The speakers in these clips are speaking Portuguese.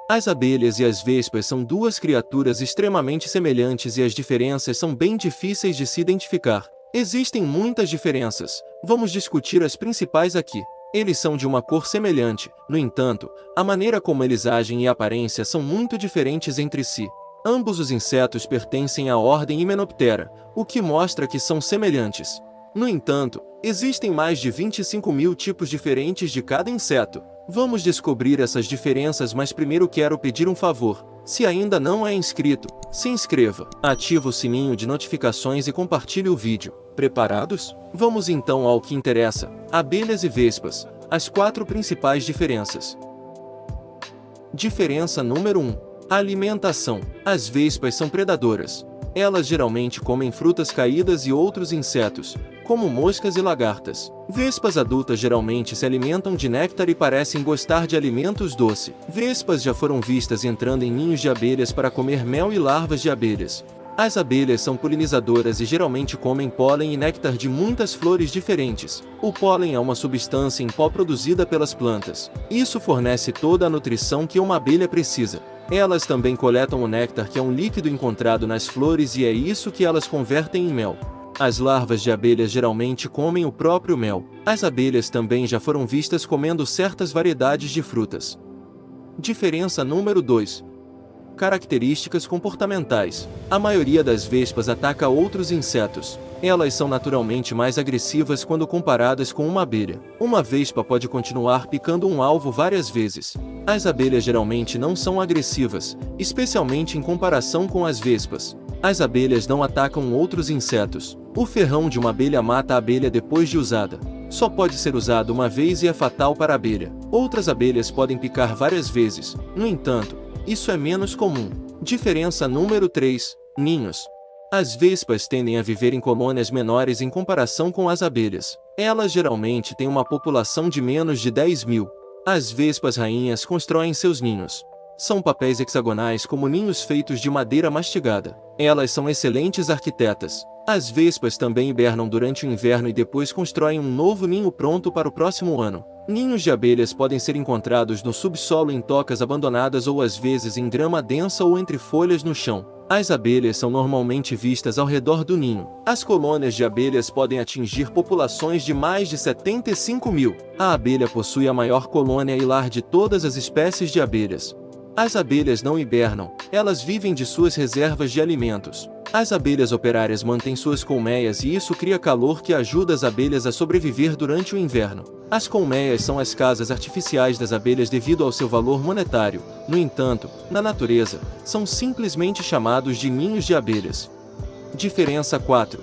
As abelhas e as vespas são duas criaturas extremamente semelhantes e as diferenças são bem difíceis de se identificar. Existem muitas diferenças, vamos discutir as principais aqui. Eles são de uma cor semelhante, no entanto, a maneira como eles agem e a aparência são muito diferentes entre si. Ambos os insetos pertencem à ordem Hymenoptera, o que mostra que são semelhantes. No entanto, existem mais de 25.000 tipos diferentes de cada inseto. Vamos descobrir essas diferenças, mas primeiro quero pedir um favor. Se ainda não é inscrito, se inscreva, ative o sininho de notificações e compartilhe o vídeo. Preparados? Vamos então ao que interessa: abelhas e vespas, as 4 principais diferenças. Diferença número 1. A alimentação. As vespas são predadoras. Elas geralmente comem frutas caídas e outros insetos, como moscas e lagartas. Vespas adultas geralmente se alimentam de néctar e parecem gostar de alimentos doces. Vespas já foram vistas entrando em ninhos de abelhas para comer mel e larvas de abelhas. As abelhas são polinizadoras e geralmente comem pólen e néctar de muitas flores diferentes. O pólen é uma substância em pó produzida pelas plantas. Isso fornece toda a nutrição que uma abelha precisa. Elas também coletam o néctar, que é um líquido encontrado nas flores, e é isso que elas convertem em mel. As larvas de abelhas geralmente comem o próprio mel. As abelhas também já foram vistas comendo certas variedades de frutas. Diferença número 2. Características comportamentais. A maioria das vespas ataca outros insetos. Elas são naturalmente mais agressivas quando comparadas com uma abelha. Uma vespa pode continuar picando um alvo várias vezes. As abelhas geralmente não são agressivas, especialmente em comparação com as vespas. As abelhas não atacam outros insetos. O ferrão de uma abelha mata a abelha depois de usada. Só pode ser usado uma vez e é fatal para a abelha. Outras abelhas podem picar várias vezes. No entanto, isso é menos comum. Diferença número 3. Ninhos. As vespas tendem a viver em colônias menores em comparação com as abelhas. Elas geralmente têm uma população de menos de 10.000. As vespas rainhas constroem seus ninhos. São papéis hexagonais como ninhos feitos de madeira mastigada. Elas são excelentes arquitetas. As vespas também hibernam durante o inverno e depois constroem um novo ninho pronto para o próximo ano. Ninhos de abelhas podem ser encontrados no subsolo, em tocas abandonadas ou às vezes em grama densa ou entre folhas no chão. As abelhas são normalmente vistas ao redor do ninho. As colônias de abelhas podem atingir populações de mais de 75.000. A abelha possui a maior colônia e lar de todas as espécies de abelhas. As abelhas não hibernam, elas vivem de suas reservas de alimentos. As abelhas operárias mantêm suas colmeias e isso cria calor que ajuda as abelhas a sobreviver durante o inverno. As colmeias são as casas artificiais das abelhas devido ao seu valor monetário. No entanto, na natureza, são simplesmente chamados de ninhos de abelhas. Diferença 4.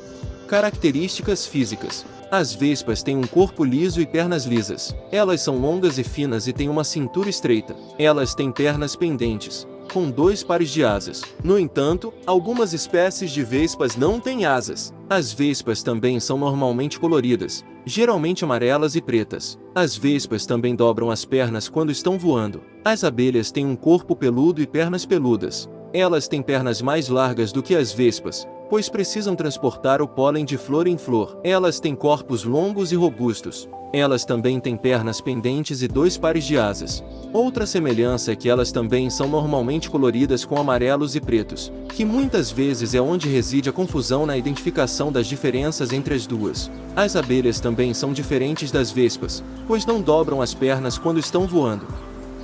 Características físicas. As vespas têm um corpo liso e pernas lisas. Elas são longas e finas e têm uma cintura estreita. Elas têm pernas pendentes, com 2 pares de asas. No entanto, algumas espécies de vespas não têm asas. As vespas também são normalmente coloridas, geralmente amarelas e pretas. As vespas também dobram as pernas quando estão voando. As abelhas têm um corpo peludo e pernas peludas. Elas têm pernas mais largas do que as vespas, pois precisam transportar o pólen de flor em flor. Elas têm corpos longos e robustos. Elas também têm pernas pendentes e 2 pares de asas. Outra semelhança é que elas também são normalmente coloridas com amarelos e pretos, que muitas vezes é onde reside a confusão na identificação das diferenças entre as duas. As abelhas também são diferentes das vespas, pois não dobram as pernas quando estão voando.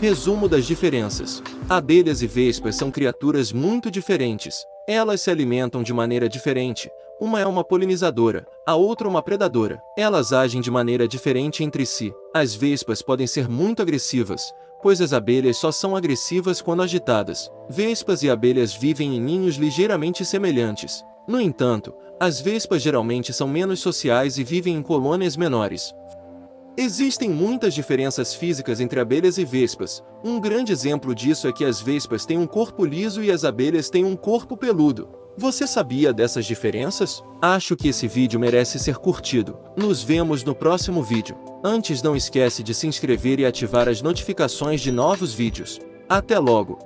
Resumo das diferenças. Abelhas e vespas são criaturas muito diferentes. Elas se alimentam de maneira diferente. Uma é uma polinizadora, a outra uma predadora. Elas agem de maneira diferente entre si. As vespas podem ser muito agressivas, pois as abelhas só são agressivas quando agitadas. Vespas e abelhas vivem em ninhos ligeiramente semelhantes. No entanto, as vespas geralmente são menos sociais e vivem em colônias menores. Existem muitas diferenças físicas entre abelhas e vespas. Um grande exemplo disso é que as vespas têm um corpo liso e as abelhas têm um corpo peludo. Você sabia dessas diferenças? Acho que esse vídeo merece ser curtido. Nos vemos no próximo vídeo. Antes, não esquece de se inscrever e ativar as notificações de novos vídeos. Até logo!